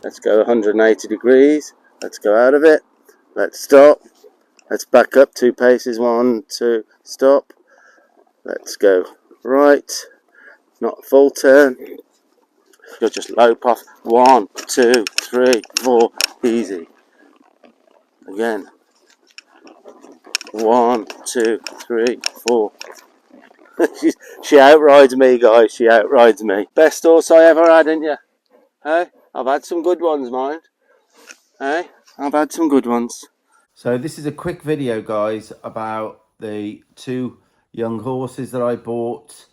Let's go 180 degrees. Let's go out of it. Let's stop. Let's back up 2 paces. 1, 2, stop. Let's go right. Not full turn. You'll just lope off. 1, 2, 3, 4. Easy. Again. 1, 2, 3, 4. She outrides me, guys. She outrides me. Best horse I ever had, didn't you? Hey? I've had some good ones, mind. Hey? I've had some good ones. So this is a quick video, guys, about the 2 young horses that I bought.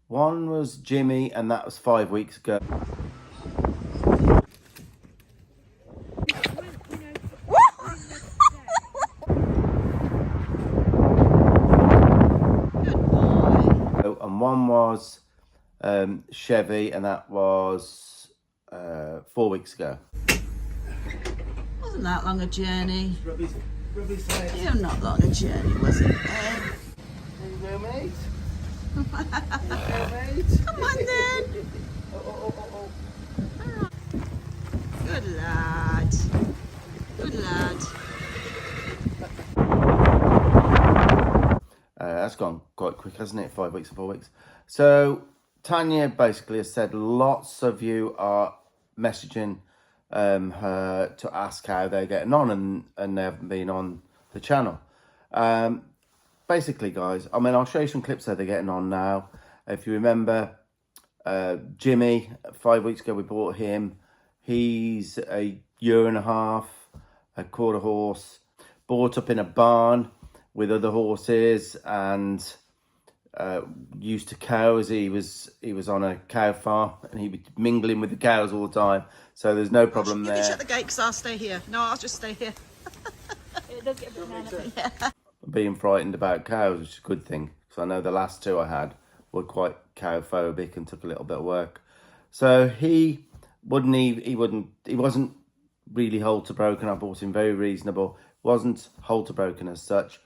One was Jimmy, and that was 5 weeks ago. And one was Chevy, and that was 4 weeks ago. Wasn't that long a journey? You're not long a journey, was it? There you go, mate. Come on then. Good lad. Good lad. That's gone quite quick, hasn't it? 5 weeks and 4 weeks. So Tanya basically has said lots of you are messaging her to ask how they're getting on, and they haven't been on the channel. Basically, guys, I mean, I'll show you some clips how they're getting on now. If you remember, Jimmy, 5 weeks ago we bought him. He's a 1.5 years, a quarter horse, brought up in a barn with other horses, and used to cows. He was on a cow farm, and he was mingling with the cows all the time. So there's no problem there. You can shut the gate because I'll stay here. No, I'll just stay here. It does get a bit manic. Yeah. Being frightened about cows, which is a good thing, because I know the last 2 I had were quite cow phobic and took a little bit of work. So he wasn't really halter broken. I bought him very reasonable. Wasn't halter broken as such.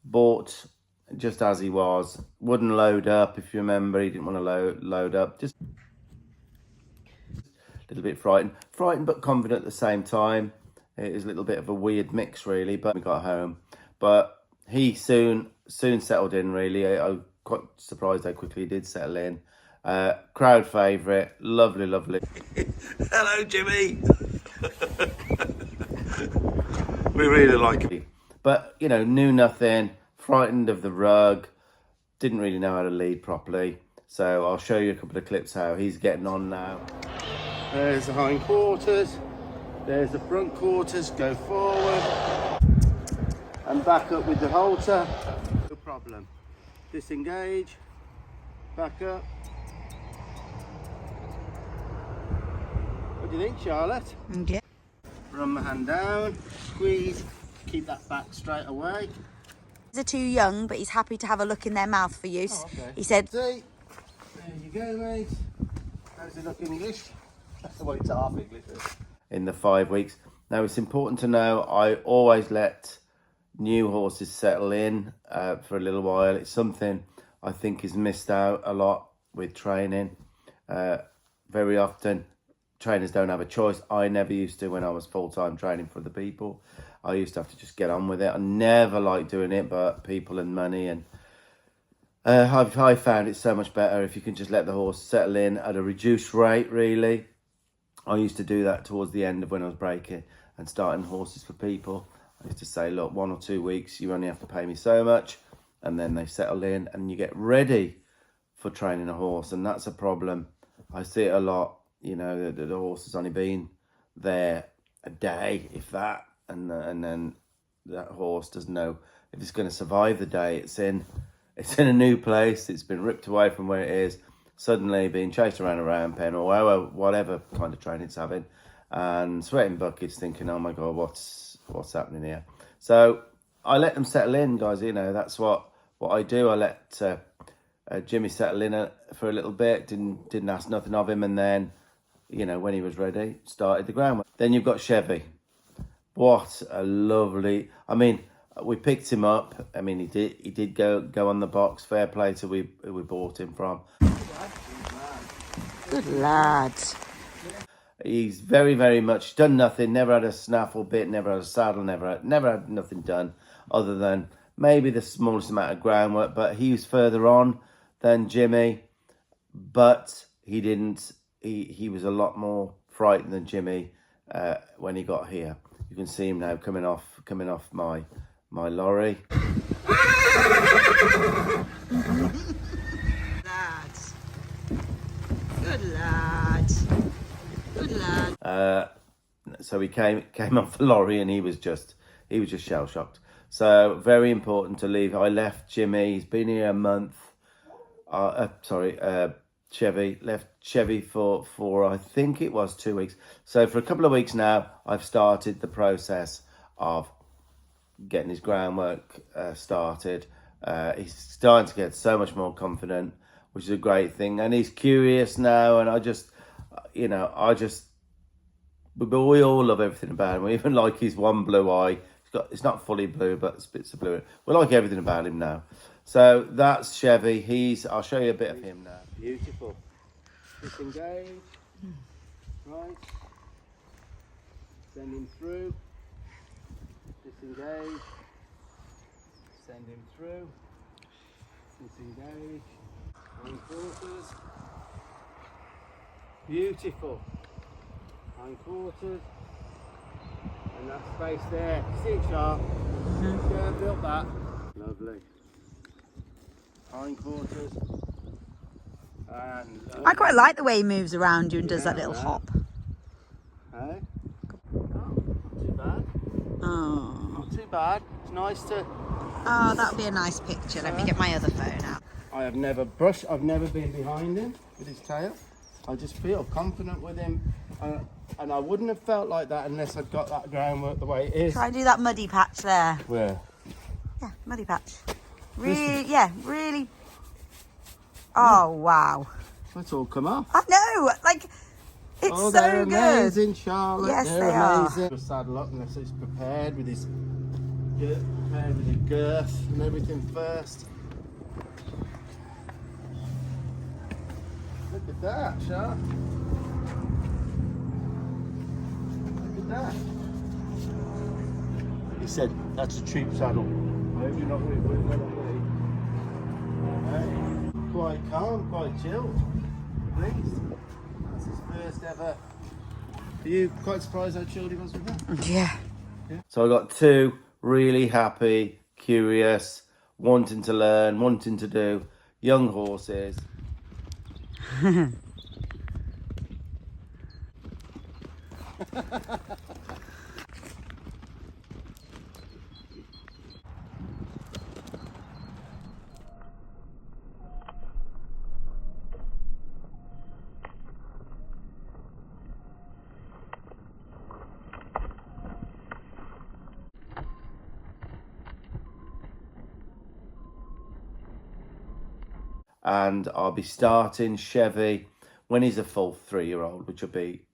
Bought just as he was. Wouldn't load up, if you remember. He didn't want to load up. Just a little bit frightened but confident at the same time. It was a little bit of a weird mix, really, but we got home. But he soon settled in, really. I was quite surprised how quickly he did settle in. Crowd favourite, lovely. Hello, Jimmy. We really like him. But, you know, knew nothing, frightened of the rug, didn't really know how to lead properly. So I'll show you a couple of clips how he's getting on now. There's the hind quarters. There's the front quarters. Go forward and back up with the halter. No problem. Disengage. Back up. What do you think, Charlotte? Yeah. Run my hand down. Squeeze. Keep that back straight away. They're too young, but he's happy to have a look in their mouth for use. Oh, okay. He said, See? There you go, mate. How's it look in English? Well, it's half English. In the 5 weeks. Now, it's important to know, I always let new horses settle in for a little while. It's something I think is missed out a lot with training. Very often, trainers don't have a choice. I never used to when I was full-time training for the people. I used to have to just get on with it. I never liked doing it, but people and money, and I found it so much better if you can just let the horse settle in at a reduced rate, really. I used to do that towards the end of when I was breaking and starting horses for people. I used to say, look, 1 or 2 weeks, you only have to pay me so much, and then they settle in and you get ready for training a horse. And that's a problem. I see it a lot, you know, the horse has only been there a day, if that, and then that horse doesn't know if it's going to survive the day. It's in a new place. It's been ripped away from where it is. Suddenly being chased around a round pen or whatever kind of training it's having, and sweating buckets, thinking, oh my God, what's happening here? So I let them settle in, guys. You know, that's what I do. I let Jimmy settled in for a little bit, didn't ask nothing of him, and then, you know, when he was ready, started the groundwork. Then you've got Chevy. What a lovely, I mean, we picked him up. I mean, he did go on the box. Fair play to we bought him from. Good lad. He's very, very much done nothing, never had a snaffle bit, never had a saddle, never had nothing done other than maybe the smallest amount of groundwork, but he was further on than Jimmy, but he didn't, he was a lot more frightened than Jimmy when he got here. You can see him now coming off my lorry. Lads. Good lad. Good lad. So he came off the lorry and he was just shell shocked. So very important to leave. I left Jimmy. He's been here a month. Chevy left Chevy for I think it was 2 weeks. So for a couple of weeks now, I've started the process of getting his groundwork started. He's starting to get so much more confident, which is a great thing. And he's curious now. And I just, you know, we all love everything about him. We even like his one blue eye. It's not fully blue, but it's bits of blue. We like everything about him now. So that's Chevy. I'll show you a bit of him now. Beautiful. Disengage. Right. Send him through. Disengage. Send him through. Disengage. Hindquarters. Beautiful. Hindquarters. And that space there. See it sharp? Yeah, built that. Lovely. Hindquarters. And I quite like the way he moves around you and does that little hop. Hey? Not too bad. Oh. Not too bad. It's nice to... Oh, that would be a nice picture. Let me get my other phone out. I've never been behind him with his tail. I just feel confident with him. And I wouldn't have felt like that unless I'd got that groundwork the way it is. Try and do that muddy patch there. Where? Yeah, muddy patch. Really, yeah, really. Oh, wow. That's all come off. I know, like, it's Oh, so they're good. amazing, Charlotte. Yes, they're they are. amazing. Just saddle up unless it's prepared with his girth and everything first. Look at that, Charlotte. Look at that. He said, that's a cheap saddle. I hope you're not really putting that on me. Quite calm, quite chilled. Pleased. That's his first ever. Are you quite surprised how chilled he was with that? Yeah. So I got two really happy, curious, wanting to learn, wanting to do young horses. And I'll be starting Chevy when he's a full 3-year-old, which will be,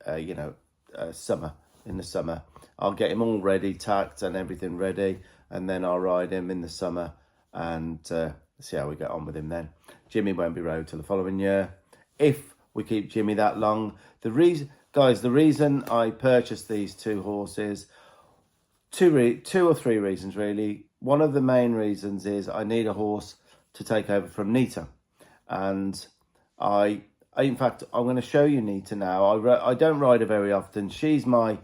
summer, in the summer. I'll get him all ready, tacked and everything ready, and then I'll ride him in the summer and see how we get on with him then. Jimmy won't be rode till the following year, if we keep Jimmy that long. The reason I purchased these two horses, two or three reasons really. One of the main reasons is I need a horse to take over from Nita. And in fact, I'm going to show you Nita now. I don't ride her very often. She's my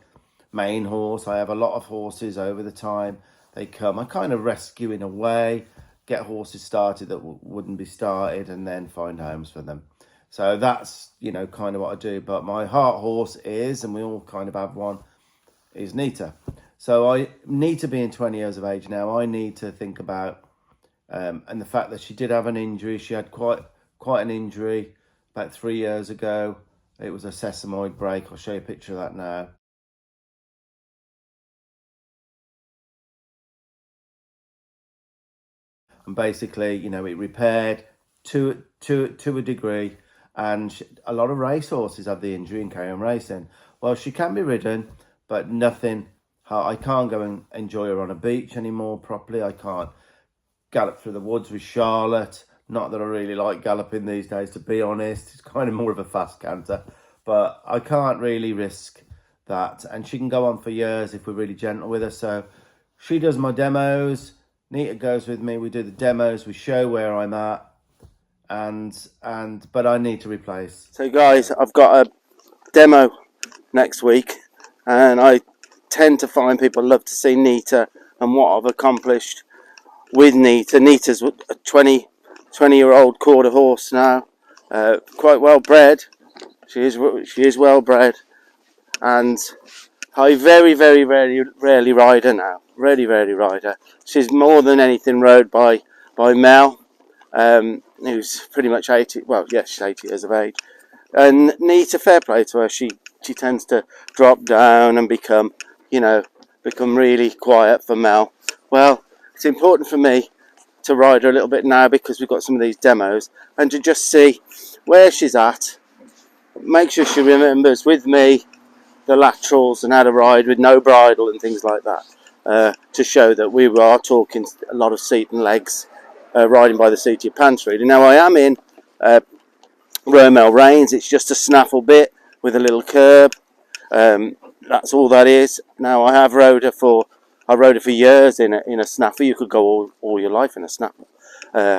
main horse. I have a lot of horses over the time. They come. I kind of rescue in a way, get horses started that wouldn't be started, and then find homes for them. So that's, kind of what I do. But my heart horse is, and we all kind of have one, is Nita. So Nita being 20 years of age now, I need to think about, and the fact that she did have an injury. She had quite an injury about 3 years ago. It was a sesamoid break. I'll show you a picture of that now. And basically, it repaired. to a degree, and a lot of race horses have the injury in carry on racing. Well, she can be ridden, but nothing. I can't go and enjoy her on a beach anymore properly. I can't gallop through the woods with Charlotte. Not that I really like galloping these days, to be honest. It's kind of more of a fast canter, but I can't really risk that. And she can go on for years if we're really gentle with her. So she does my demos. Nita goes with me. We do the demos. We show where I'm at. But I need to replace. So guys, I've got a demo next week, and I tend to find people love to see Nita and what I've accomplished with Nita. Nita's a 20-year-old quarter horse now, quite well bred. She is well bred, and I very rarely ride her now. Rarely ride her. She's more than anything rode by Mel, who's pretty much 80. Well, yes, she's 80 years of age. And Nita, fair play to her. She tends to drop down and become really quiet for Mel. Well, it's important for me to ride her a little bit now because we've got some of these demos, and to just see where she's at. Make sure she remembers with me the laterals and how to ride with no bridle and things like that, to show that we are talking a lot of seat and legs, riding by the seat of your pants really. Now I am in Romel reins. It's just a snaffle bit with a little curb. That's all that is. Now I have rode her for years in a snaffle. You could go all your life in a snaffle.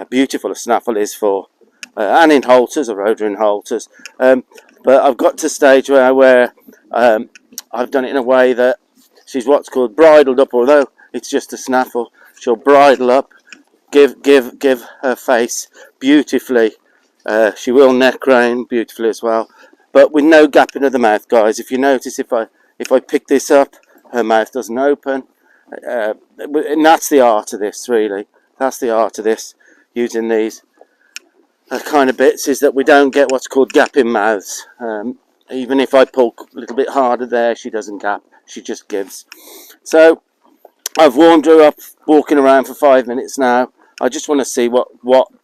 Beautiful a snaffle is for, and in halters. I rode her in halters. But I've got to a stage where I've done it in a way that she's what's called bridled up. Although it's just a snaffle, she'll bridle up, give her face beautifully. She will neck rein beautifully as well, but with no gapping of the mouth, guys. If you notice, if I pick this up, her mouth doesn't open, and that's the art of this, really. That's the art of this, using these kind of bits, is that we don't get what's called gapping mouths. Even if I pull a little bit harder there, she doesn't gap, she just gives. So I've warmed her up, walking around for 5 minutes now. I just want to see what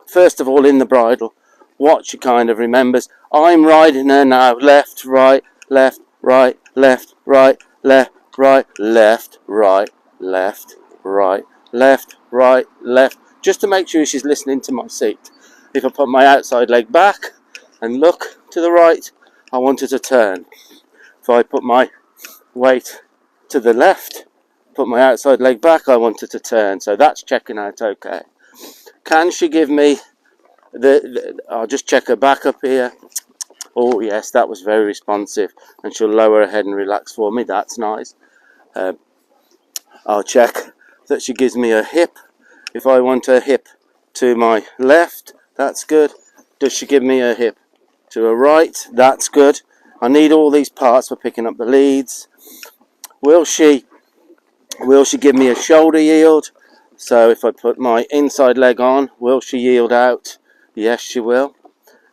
first of all, in the bridle, what she kind of remembers. I'm riding her now, left, right, left, right, left, right, left, right, left, right, left, right, left, right, left, just to make sure she's listening to my seat. If I put my outside leg back and look to the right, I want her to turn. If I put my weight to the left, put my outside leg back, I want her to turn. So that's checking out okay. Can she give me I'll just check her back up here. Oh yes, that was very responsive, and she'll lower her head and relax for me. That's nice. I'll check that she gives me a hip. If I want her hip to my left, that's good. Does she give me a hip to her right? That's good. I need all these parts for picking up the leads. Will she give me a shoulder yield? So if I put my inside leg on, will she yield out? Yes, she will.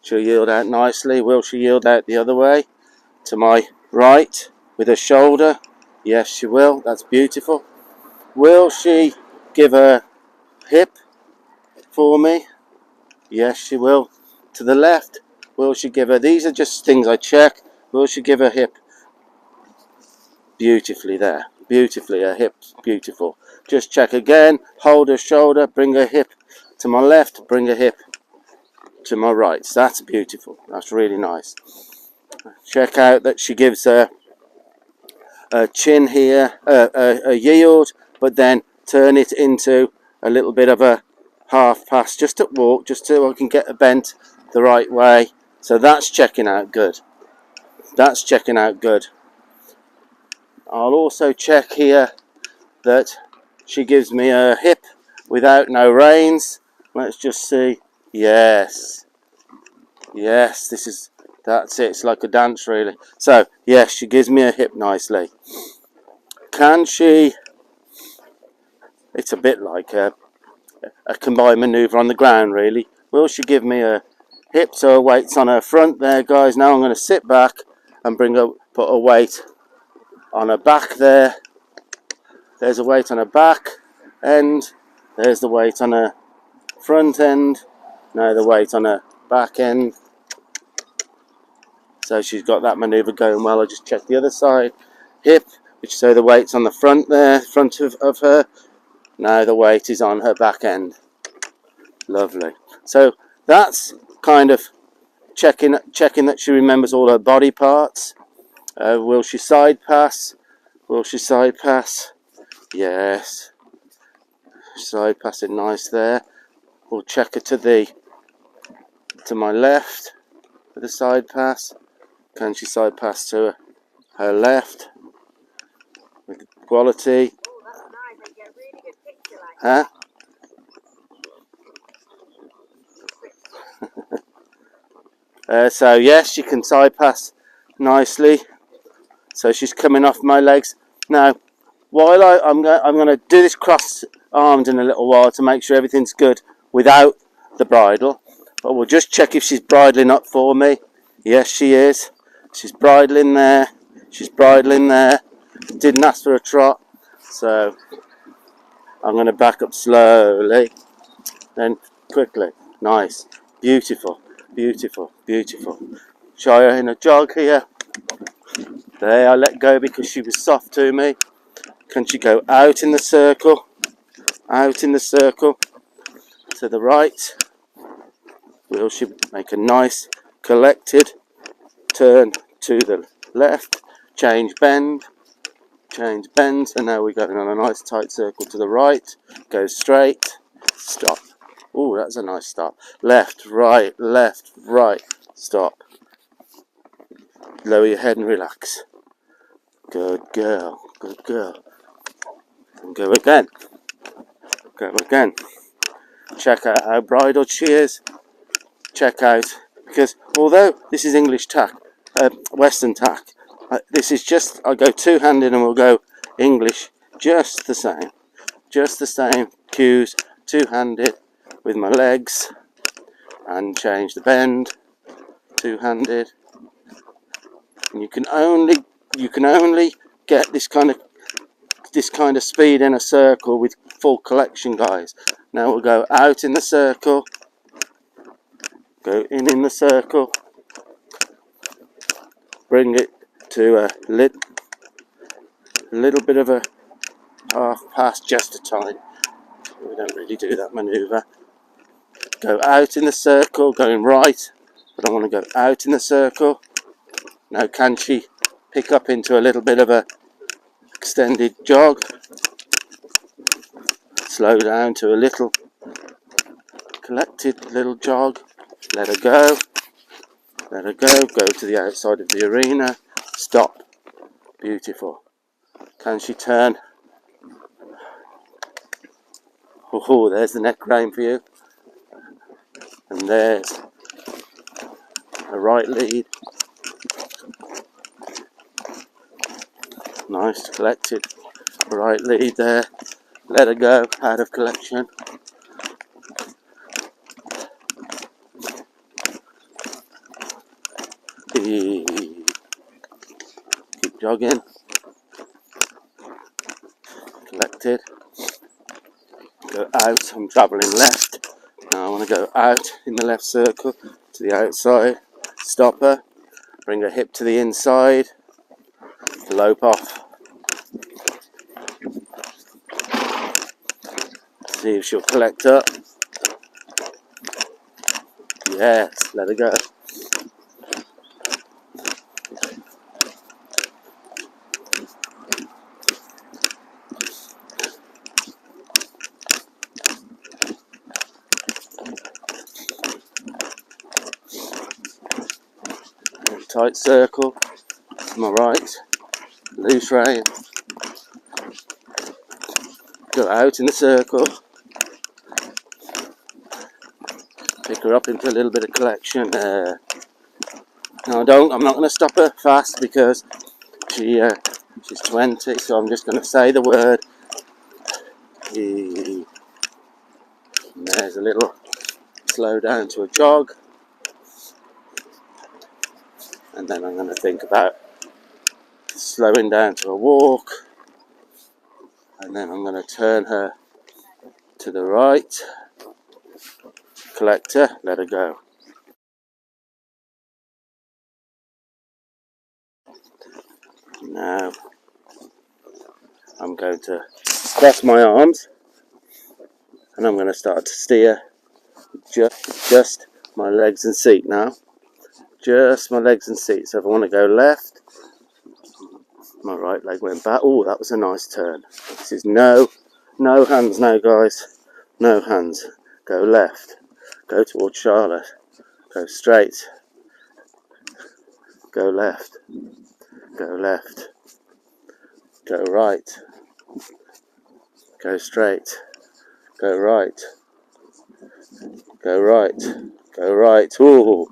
She'll yield out nicely. Will she yield out the other way to my right with her shoulder? Yes, she will. That's beautiful. Will she give her hip for me? Yes, she will. To the left, will she give her? These are just things I check. Will she give her hip? Beautifully there. Beautifully, her hip's beautiful. Just check again. Hold her shoulder. Bring her hip to my left. Bring her hip to my right. So that's beautiful. That's really nice. Check out that she gives her a chin here, a yield, but then turn it into a little bit of a half pass, just to walk, just so I can get a bent the right way. So that's checking out good. That's checking out good. I'll also check here that she gives me a hip without no reins. Let's just see. Yes, that's it. It's like a dance, really. So yes, she gives me a hip nicely. Can she? It's a bit like a combined manoeuvre on the ground, really. Will she give me a hip so her weight's on her front there, guys? Now I'm going to sit back and put a weight on her back there. There's a weight on her back end. There's the weight on her front end. Now the weight on her back end. So she's got that manoeuvre going well. I'll just check the other side. Hip, which so the weight's on the front there, front of her. Now the weight is on her back end. Lovely. So that's kind of checking that she remembers all her body parts. Will she side pass? Will she side pass? Yes. Side passing nice there. We'll check her to my left with a side pass. Can she side pass to her left with quality? Oh, that's nice. I get a really good picture like Huh? So yes, she can side pass nicely. So she's coming off my legs. Now, while I'm going to do this cross-armed in a little while to make sure everything's good without the bridle. But we'll just check if she's bridling up for me. Yes, she is. She's bridling there. She's bridling there. Didn't ask for a trot. So I'm going to back up slowly. Then quickly. Nice. Beautiful. Beautiful. Beautiful. Try her in a jog here. There, I let go because she was soft to me. Can she go out in the circle? Out in the circle. To the right. Will she make a nice collected turn to the left? Change bend. Change bend. So now we're going on a nice tight circle to the right. Go straight. Stop. Oh, that's a nice stop. Left, right, stop. Lower your head and relax. Good girl, good girl. And go again. Go again. Check out how bridled she is. Check out, because although this is English tack, Western tack, this is just, I'll go two-handed and we'll go English, just the same. Just the same cues, two-handed with my legs, and change the bend, two-handed. And you can only get this kind of speed in a circle with full collection, guys. Now we'll go out in the circle, go in the circle, bring it to a little bit of a half pass, just a time. We don't really do that manoeuvre. Go out in the circle, going right, but I want to go out in the circle. Now can she pick up into a little bit of a extended jog? Slow down to a little collected little jog. Let her go. Let her go. Go to the outside of the arena. Stop. Beautiful. Can she turn? Oh, there's the neck crane for you. And there's a right lead. Nice collected right lead there. Let her go out of collection. Keep jogging. Collected. Go out. I'm travelling left. Now I want to go out in the left circle to the outside. Stop her. Bring her hip to the inside. Lope off. See if she'll collect up. Yes, let her go. Tight circle. To my right. Loose rein. Go out in the circle. Pick her up into a little bit of collection. No, I'm not going to stop her fast because she's 20, so I'm just going to say the word. And there's a little slow down to a jog. And then I'm going to think about slowing down to a walk. And then I'm going to turn her to the right. collector, let her go. Now I'm going to cross my arms and I'm going to start to steer just my legs and seat now. Just my legs and seat. So if I want to go left, my right leg went back. Oh, that was a nice turn. This is no hands now, guys. No hands. Go left. Go towards Charlotte. Go straight. Go left. Go left. Go right. Go straight. Go right. Go right. Go right. Ooh.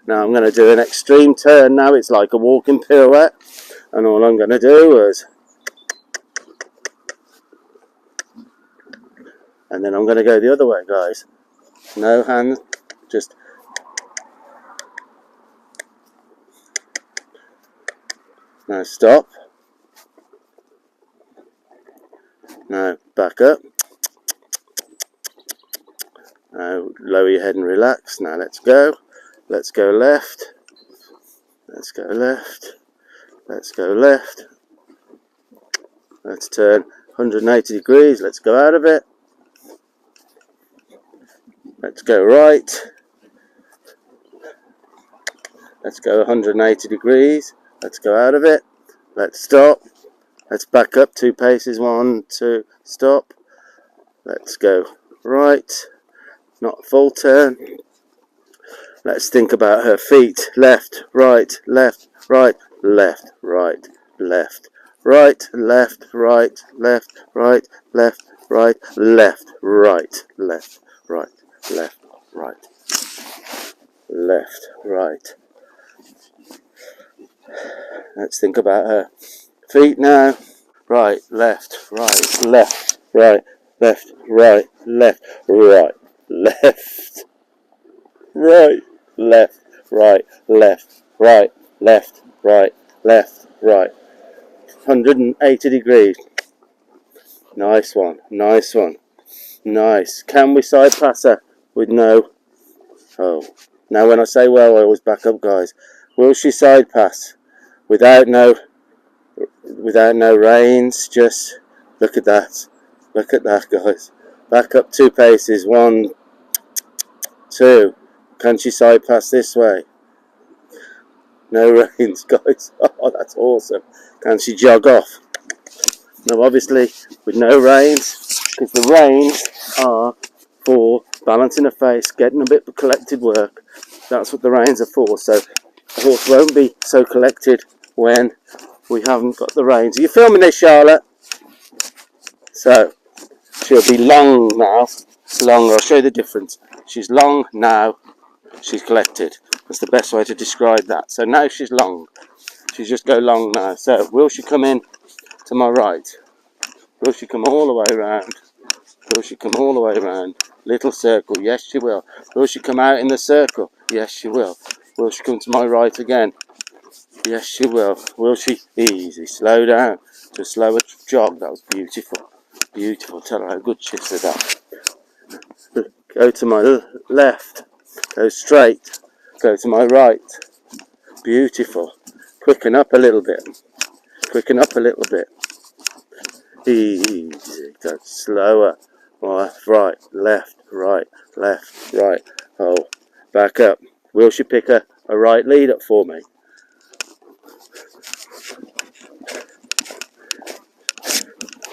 Now I'm going to do an extreme turn. Now it's like a walking pirouette. And all I'm going to do is... And then I'm going to go the other way, guys. No hands. Just... Now stop. Now back up. Now lower your head and relax. Now let's go. Let's go left. Let's go left. Let's go left. Let's turn 180 degrees. Let's go out of it. Let's go right. Let's go 180 degrees. Let's go out of it. Let's stop. Let's back up 2 paces. 1, 2, stop. Let's go right. Not a full turn. Let's think about her feet. Left, right, left, right, left, right, left, right, left, right, left, right, left, right, left, right, left, right, left, right, left, right. Let's think about her feet now. Right, left, right, left, right, left, right, left, right, left, right, left, right, left, right, left, right, left, right. 180 degrees. Nice one, nice one. Nice. Can we side pass her with no... Oh. Now when I say well, I always back up, guys. Will she side pass without no reins? Just look at that. Look at that, guys. Back up 2 paces. 1, 2. Can she side pass this way? No reins, guys. Oh, that's awesome. Can she jog off? Now, obviously, with no reins, because the reins are for balancing a face, getting a bit of collected work. That's what the reins are for. So the horse won't be so collected when we haven't got the reins. Are you filming this, Charlotte? So she'll be long now. Long. I'll show you the difference. She's long now. She's collected. That's the best way to describe that. So now she's long. She's just go long now. So will she come in to my right? Will she come all the way around? Will she come all the way around? Little circle. Yes, she will. Will she come out in the circle? Yes, she will. Will she come to my right again? Yes, she will. Will she? Easy. Slow down. Just slower jog. That was beautiful. Beautiful. Tell her how good she is at that. Go to my left. Go straight. Go to my right. Beautiful. Quicken up a little bit. Quicken up a little bit. Easy. Go slower. Right, left, right, left, right. Oh, back up. Will she pick a right lead up for me?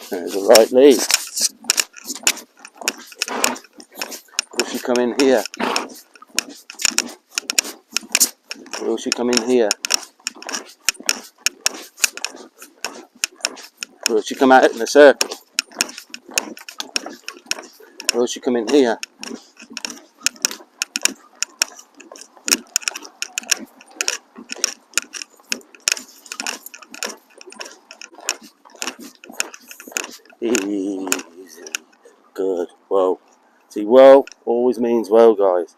There's a right lead. Will she come in here? Will she come in here? Will she come out in the circle? Will she come in here? Easy. Good. Well. See, well always means well, guys.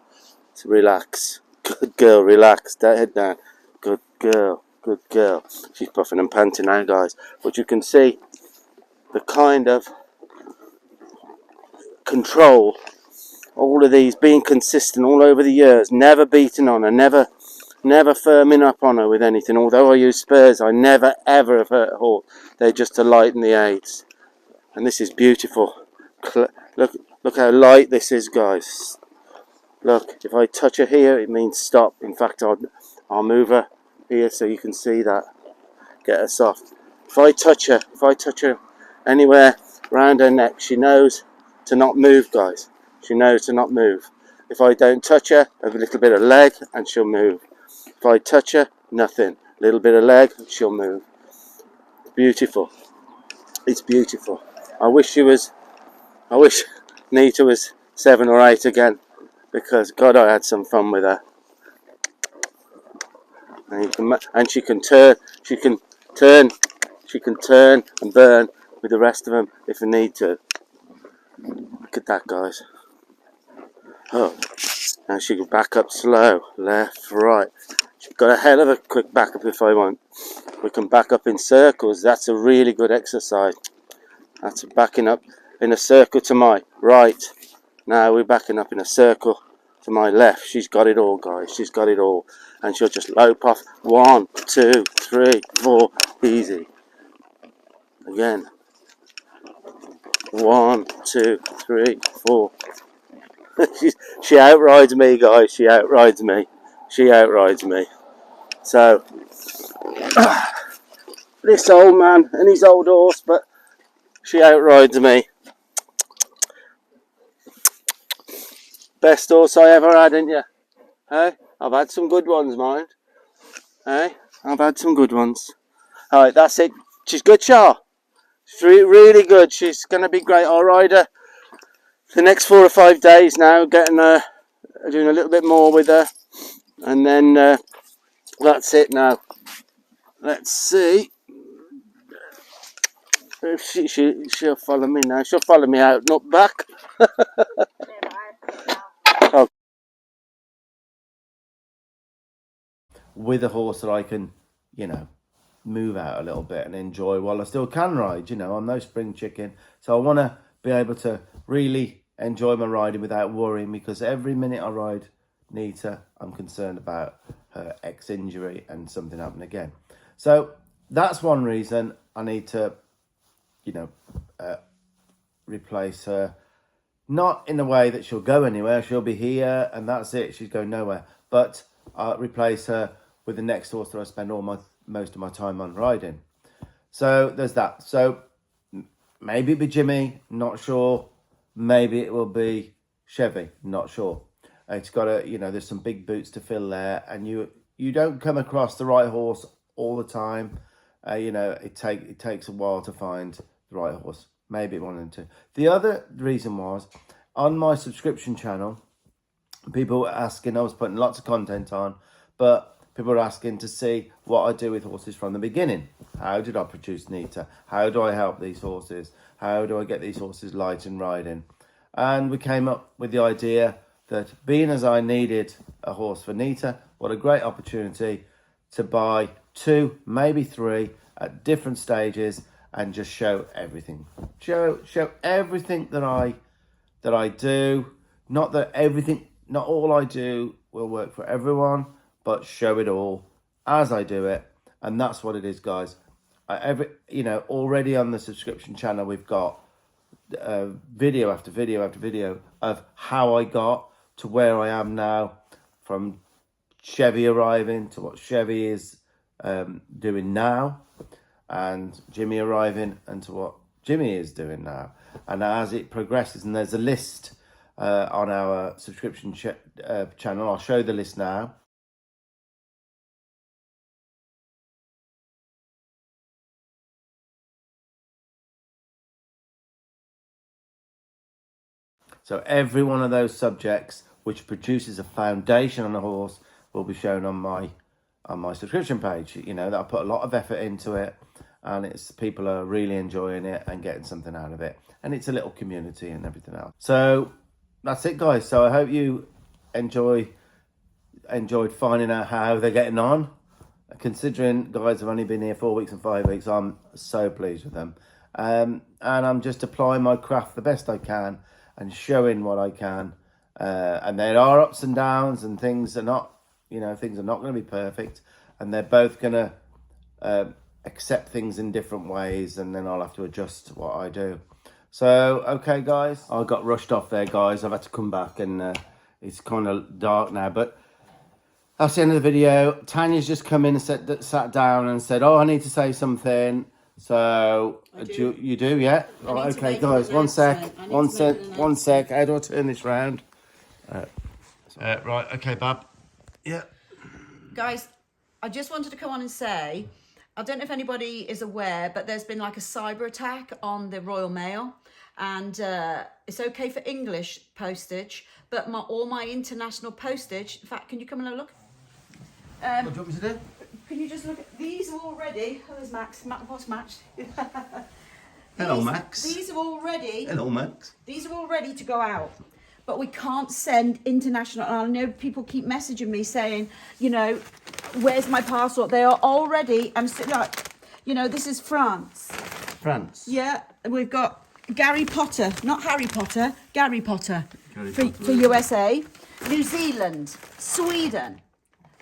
So relax. Good girl, relax. Head down. Good girl. Good girl. She's puffing and panting now, guys. But you can see the kind of control all of these, being consistent all over the years, never beating on her, never firming up on her with anything. Although I use spurs, I never ever have hurt a horse. They're just to lighten the aids. And this is beautiful. Look how light this is, guys. Look, if I touch her here, it means stop. In fact, I'll move her here so you can see that. Get her soft. If I touch her anywhere around her neck, she knows to not move, guys. She knows to not move. If I don't touch her, a little bit of leg and she'll move. If I touch her, nothing. A little bit of leg, she'll move. Beautiful. It's beautiful. I wish Nita was 7 or 8 again, because God, I had some fun with her. And she can turn and burn with the rest of them if we need to. Look at that, guys. Oh, now she can back up slow, left, right. She's got a hell of a quick back up if I want. We can back up in circles. That's a really good exercise. That's backing up in a circle to my right. Now we're backing up in a circle to my left. She's got it all, guys. She's got it all. And she'll just lope off. 1, 2, 3, 4. Easy. Again. 1, 2, 3, 4. She outrides me, guys. She outrides me. She outrides me. So, this old man and his old horse, but she outrides me. Best horse I ever had, ain't you? Hey, I've had some good ones, mind. Hey, I've had some good ones. Alright, that's it. She's good, Char. She's really good. She's going to be great. I'll ride her the next 4 or 5 days now, getting her, doing a little bit more with her. And then that's it now. Let's see if she'll follow me now. She'll follow me out, not back. Oh. With a horse that I can, move out a little bit and enjoy while I still can ride. I'm no spring chicken, so I want to be able to really enjoy my riding without worrying, because every minute I ride Nita, I'm concerned about her ex-injury and something happening again. So that's one reason I need to, replace her. Not in a way that she'll go anywhere. She'll be here and that's it. She's going nowhere. But I'll replace her with the next horse that I spend most of my time on riding. So there's that. So maybe it'll be Jimmy, not sure. Maybe it will be Chevy, not sure. It's got there's some big boots to fill there, and you don't come across the right horse all the time. It takes a while to find the right horse. Maybe one and two. The other reason was, on my subscription channel, people were asking, I was putting lots of content on, but people were asking to see what I do with horses from the beginning. How did I produce Nita? How do I help these horses? How do I get these horses light and riding? And we came up with the idea that, being as I needed a horse for Nita, what a great opportunity to buy 2, maybe 3 at different stages and just show everything. Show everything that I do. Not all I do will work for everyone, but show it all as I do it. And that's what it is, guys. Already on the subscription channel, we've got video after video after video of how I got to where I am now, from Chevy arriving to what Chevy is doing now, and Jimmy arriving and to what Jimmy is doing now. And as it progresses, and there's a list on our subscription channel, I'll show the list now. So every one of those subjects which produces a foundation on a horse will be shown on my subscription page. That I put a lot of effort into it, and people are really enjoying it and getting something out of it. And it's a little community and everything else. So that's it, guys. So I hope you enjoyed finding out how they're getting on. Considering guys have only been here 4 weeks and 5 weeks, I'm so pleased with them. And I'm just applying my craft the best I can and showing what I can And there are ups and downs, and things are not, things are not going to be perfect, and they're both going to accept things in different ways, and then I'll have to adjust what I do. So, okay, guys, I got rushed off there, guys. I've had to come back, and it's kind of dark now, but that's the end of the video. Tanya's just come in and sat down and said, oh, I need to say something. So, you do, yeah? Oh, okay, guys, one sec. How do I turn this round? Right, okay, Bab. Yeah. Guys, I just wanted to come on and say, I don't know if anybody is aware, but there's been like a cyber attack on the Royal Mail, and it's okay for English postage, but all my international postage, in fact, can you come and have a look? What do you want me to do? Can you just look at these are already? Oh, there's Max. What's Max? Hello, Max. These are all ready. Hello, Max. These are all ready to go out, but we can't send international. And I know people keep messaging me saying, where's my passport? They are all ready. I'm still like, this is France. France. Yeah, we've got Gary Potter, not Harry Potter. Gary Potter for USA, New Zealand, Sweden.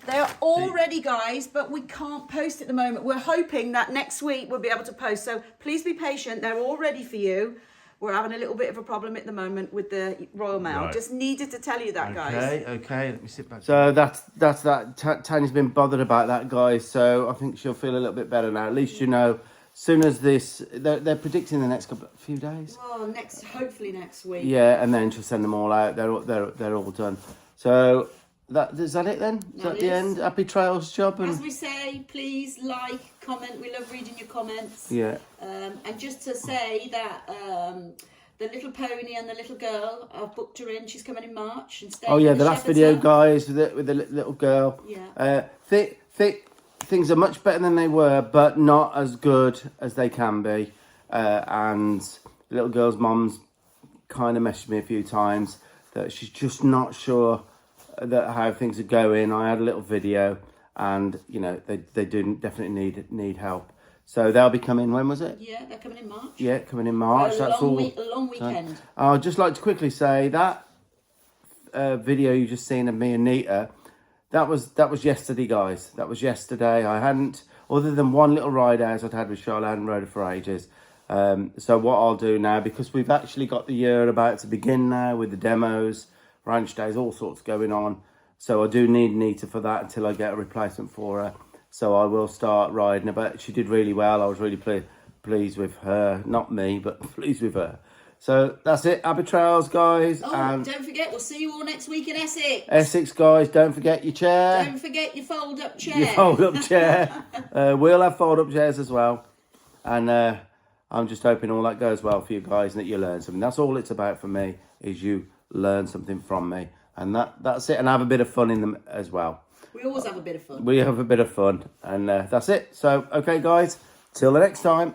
They are all ready, guys, but we can't post at the moment. We're hoping that next week we'll be able to post. So please be patient. They're all ready for you. We're having a little bit of a problem at the moment with the Royal Mail. Right. Just needed to tell you that, guys. Okay. Let me sit back. So that's that. Tanya's been bothered about that, guys. So I think she'll feel a little bit better now. At least soon as this, they're predicting the next few days. Well, hopefully next week. Yeah, and then she'll send them all out. They're all done. So. Is that it then? Is that the end? Happy trails, job. As we say, please like, comment. We love reading your comments. Yeah. And just to say that the little pony and the little girl, I've booked her in. She's coming in March. And oh yeah, the last video, guys, with the little girl. Yeah. Things are much better than they were, but not as good as they can be. And the little girl's mum's kind of messaged me a few times that she's just not sure that how things are going. I had a little video, and they do definitely need help. So they'll be coming. When was it? Yeah, they're coming in March. Yeah, coming in March. A long weekend. I'd just like to quickly say that video you just seen of me and Nita, that was yesterday, guys. That was yesterday. I hadn't, other than one little ride out I'd had with Charlotte, I hadn't rode it for ages. So what I'll do now, because we've actually got the year about to begin now with the demos, ranch days, all sorts going on. So I do need Nita for that until I get a replacement for her. So I will start riding her, but she did really well. I was really pleased with her. Not me, but pleased with her. So that's it. Happy trails, guys. Oh, and don't forget, we'll see you all next week in Essex. Essex, guys, don't forget your chair. Don't forget your fold-up chair. Your fold-up chair. We'll have fold-up chairs as well. And I'm just hoping all that goes well for you guys and that you learn something. That's all it's about for me, is you learn something from me, and that's it, and have a bit of fun in them as well. We always have a bit of fun. We have a bit of fun, and that's it. So okay, guys, till the next time.